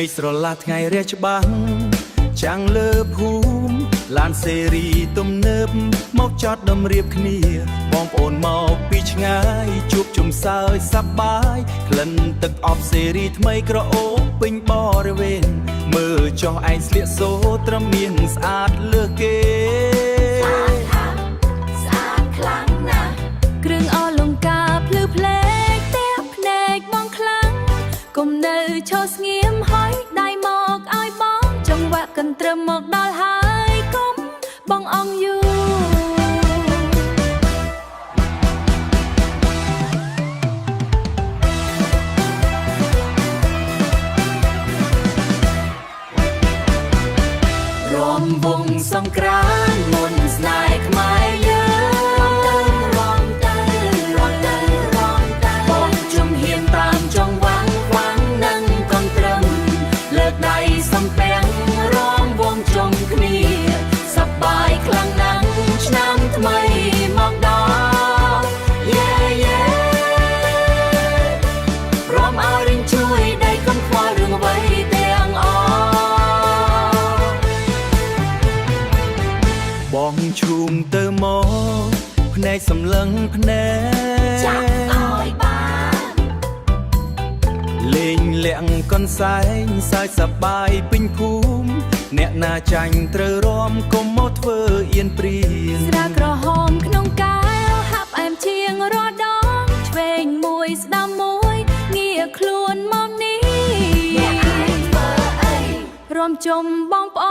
មេឃស្រឡះថ្ងៃរះច្បាស់ចាំងលើភូមិឡានសេរីទំនើបមកចតដំរៀបគ្នាបងប្អូនមកពីឆ្ងាយជួបជុំសើចសប្បាយក្លិនទឹកអប់សេរីថ្មីក្រអូបពេញបរិវេណមើលចុះឯងស្លៀកសូត្រមានស្អាតលើគេស្អាតខ្លាំងណាស់គ្រឿងអលង្ការភ្លឺផ្លេកតែភ្នែកបងខ្លាំងកុំនៅឈរស្ងៀមហើយដៃមកឲ្យបងចង្វាក់កន្ទ្រឹមមកដល់ហើយកុំបងអងយូរวมวงสงกรานต์มนต์ស្នេហ៍ខ្មែរយើងបងជុំហ៊ានតាមចង្វាក់ខ្វាំងនិងកន្ទ្រឹមលើកដៃសំពាំងរងវងជុំគ្នាសប្បាយខ្លាំងណាស់ឆ្នាំថ្មីមកដល់យេព្រមឲ្យរៀនជួយដៃកុំខ្វល់រឿងអ្វីទាំងអស់បងឈូងទៅមកភ្នែកសម្លឹងភ្នែកចាំឲ្យបានលេងលាក់កនសែងសើចសប្បាយពេញភូមិអ្នកណាចាញ់ត្រូវរំកុំមកធ្វើអៀនព្រៀងស្រាក្រហមក្នុងកែវហាប់អែមជាងរដងឆ្វេងមួយស្ដាំមួយងារខ្លួនមកនេះអ្នកឯងធ្វើអីរំជុំបងប្អូ